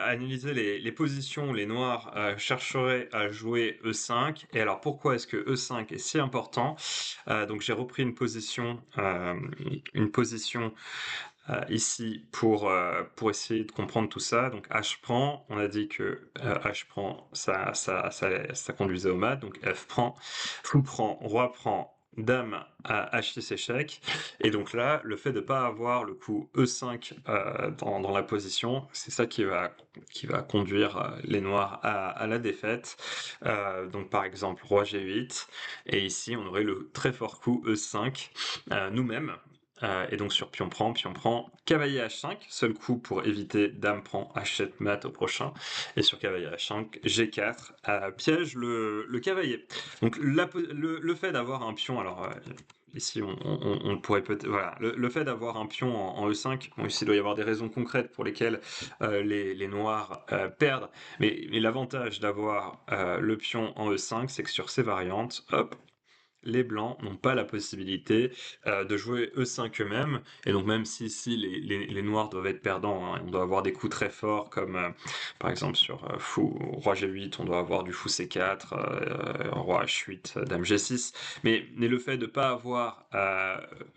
analyser les positions où les noirs chercheraient à jouer E5. Et alors pourquoi est-ce que E5 est si important? Donc j'ai repris une position ici pour essayer de comprendre tout ça. Donc H prend, on a dit que H prend, ça conduisait au mat, donc F prend, fou prend, roi prend, dame à H6 échec. Et donc là, le fait de ne pas avoir le coup E5 dans la position, c'est ça qui va conduire les noirs à la défaite. Donc par exemple, roi G8, et ici on aurait le très fort coup E5 nous-mêmes. Et donc sur pion prend, cavalier H5, seul coup pour éviter dame prend H7 mat au prochain, et sur cavalier H5, G4, piège le cavalier. Donc le fait d'avoir un pion, alors ici on pourrait peut-être, voilà, le fait d'avoir un pion en E5, bon, ici il doit y avoir des raisons concrètes pour lesquelles les noirs perdent, mais l'avantage d'avoir le pion en E5, c'est que sur ces variantes, hop, les blancs n'ont pas la possibilité de jouer E5 eux-mêmes, et donc même si ici les noirs doivent être perdants, hein, on doit avoir des coups très forts, comme par exemple sur fou, roi G8, on doit avoir du fou C4, roi H8, dame G6, mais le fait de ne pas avoir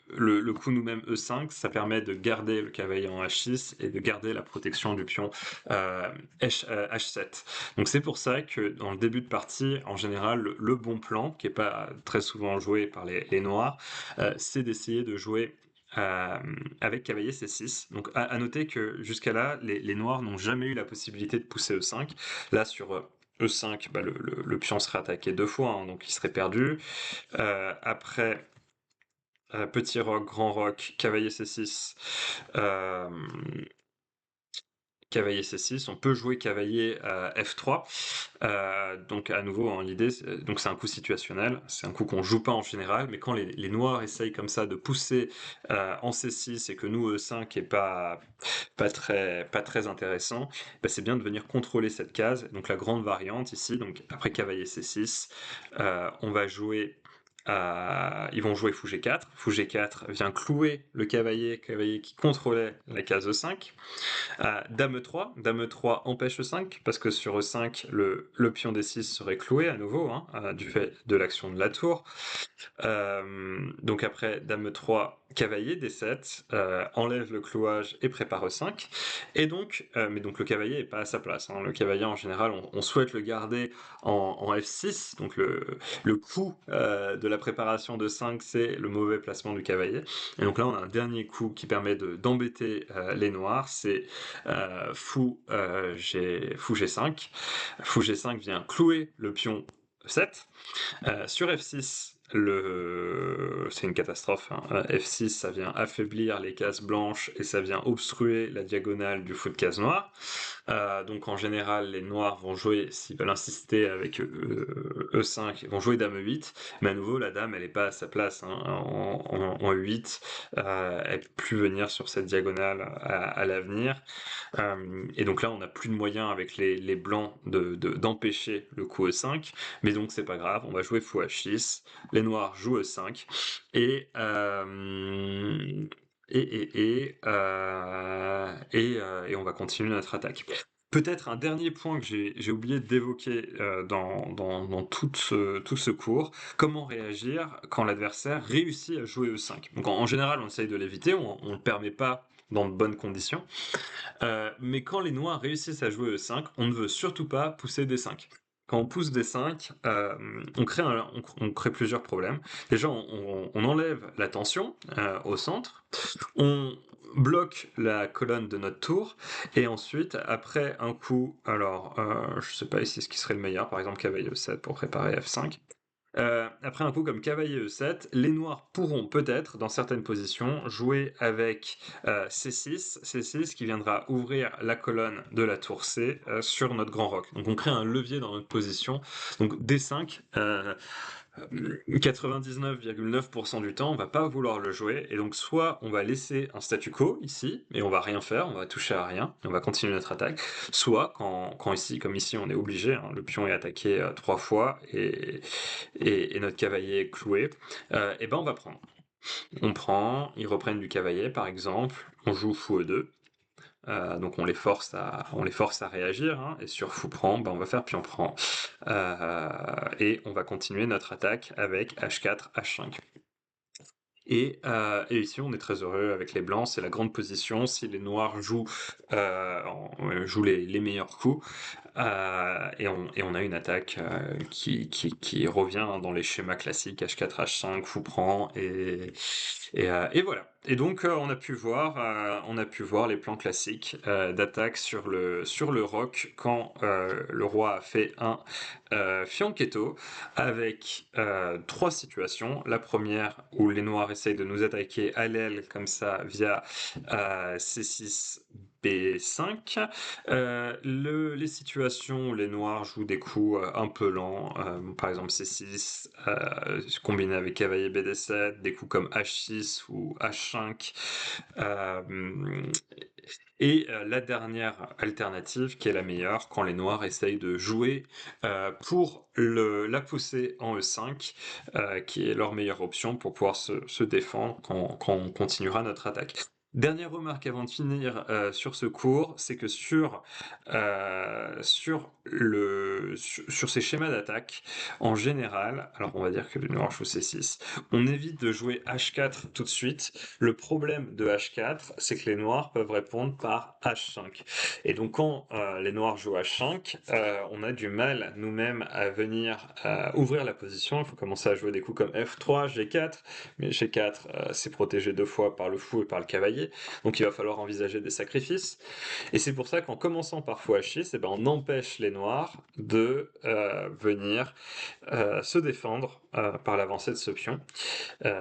le coup nous-mêmes E5, ça permet de garder le cavalier en H6 et de garder la protection du pion H7. Donc c'est pour ça que dans le début de partie, en général, le bon plan, qui est pas très souvent joué par les noirs, c'est d'essayer de jouer avec cavalier C6. Donc à noter que jusqu'à là, les noirs n'ont jamais eu la possibilité de pousser E5. Là sur E5, bah, le pion serait attaqué deux fois, hein, donc il serait perdu. Après, petit roc, grand roc, cavalier C6. Euh, Cavalier C6, on peut jouer cavalier F3. Donc à nouveau, hein, l'idée, donc c'est un coup situationnel, c'est un coup qu'on joue pas en général, mais quand les noirs essayent comme ça de pousser en C6 et que nous E5 est pas très intéressant, bah, c'est bien de venir contrôler cette case. Donc la grande variante ici, donc après cavalier C6, on va jouer ils vont jouer fou G4. Fou G4 vient clouer le cavalier qui contrôlait la case E5. Dame E3, Dame E3 empêche E5, parce que sur E5, le pion D6 serait cloué à nouveau, hein, du fait de l'action de la tour. Donc après, Dame E3, cavalier D7, enlève le clouage et prépare E5. Et donc, mais donc le cavalier est pas à sa place, hein. Le cavalier, en général, on souhaite le garder en F6, donc le coup de la préparation de 5, c'est le mauvais placement du cavalier. Et donc là, on a un dernier coup qui permet d'embêter les noirs, c'est fou G5. Fou G5 vient clouer le pion E7. Sur F6, c'est une catastrophe, hein. F6, ça vient affaiblir les cases blanches et ça vient obstruer la diagonale du fou de case noire. Donc en général, les noirs vont jouer, s'ils veulent insister avec E5, ils vont jouer dame E8, mais à nouveau, la dame, elle n'est pas à sa place, hein, en E8, elle peut plus venir sur cette diagonale à l'avenir. Et donc là, on n'a plus de moyens avec les blancs d'empêcher le coup E5, mais donc c'est pas grave, on va jouer fou H6, les noirs jouent E5, et et on va continuer notre attaque. Peut-être un dernier point que j'ai oublié d'évoquer dans tout ce cours, comment réagir quand l'adversaire réussit à jouer E5. Donc en général, on essaye de l'éviter, on ne le permet pas dans de bonnes conditions, mais quand les noirs réussissent à jouer E5, on ne veut surtout pas pousser D5. Quand on pousse D5, on crée plusieurs problèmes. Déjà, on enlève la tension au centre, on bloque la colonne de notre tour, et ensuite, après un coup, alors, je sais pas ici ce qui serait le meilleur, par exemple cavalier E7 pour préparer F5. Après un coup comme cavalier E7, les noirs pourront peut-être, dans certaines positions, jouer avec C6 qui viendra ouvrir la colonne de la tour C sur notre grand roc. Donc on crée un levier dans notre position. Donc D5, 99,9% du temps, on va pas vouloir le jouer, et donc soit on va laisser un statu quo ici, et on va rien faire, on va toucher à rien, et on va continuer notre attaque, soit quand ici, comme ici, on est obligé, hein, le pion est attaqué 3 fois, et notre cavalier est cloué, et ben on va prendre. On prend, ils reprennent du cavalier par exemple, on joue fou E2, donc on les force à réagir, hein, et sur fou prend, bah, on va faire pion prend, et on va continuer notre attaque avec H4, H5. Et ici, on est très heureux avec les blancs, c'est la grande position. Si les noirs jouent les meilleurs coups, et on a une attaque qui revient dans les schémas classiques, H4, H5, fou prend, et voilà. Et donc on a pu voir les plans classiques d'attaque sur le roc quand le roi a fait un fianchetto avec trois situations. La première où les noirs essayent de nous attaquer à l'aile comme ça via C6, B5. Les situations où les noirs jouent des coups un peu lents, par exemple C6 combiné avec cavalier BD7, des coups comme H6 ou H5. euh, la dernière alternative, qui est la meilleure, quand les noirs essayent de jouer pour la pousser en E5, qui est leur meilleure option pour pouvoir se défendre quand on continuera notre attaque. Dernière remarque avant de finir sur ce cours, c'est que sur ces schémas d'attaque, en général, alors on va dire que le noir joue C6, on évite de jouer H4 tout de suite. Le problème de H4, c'est que les noirs peuvent répondre par H5. Et donc quand les noirs jouent H5, on a du mal nous-mêmes à venir ouvrir la position. Il faut commencer à jouer des coups comme F3, G4, mais G4 c'est protégé deux fois par le fou et par le cavalier, donc il va falloir envisager des sacrifices. Et c'est pour ça qu'en commençant par fou H6, eh ben, on empêche les noirs de venir se défendre par l'avancée de ce pion.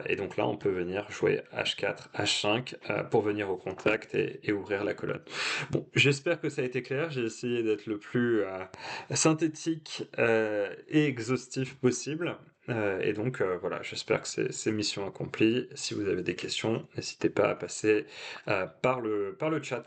Et donc là, on peut venir jouer H4, H5 pour venir au contact et ouvrir la colonne. Bon, j'espère que ça a été clair. J'ai essayé d'être le plus synthétique et exhaustif possible. Et donc voilà, j'espère que c'est mission accomplie. Si vous avez des questions, n'hésitez pas à passer par le chat.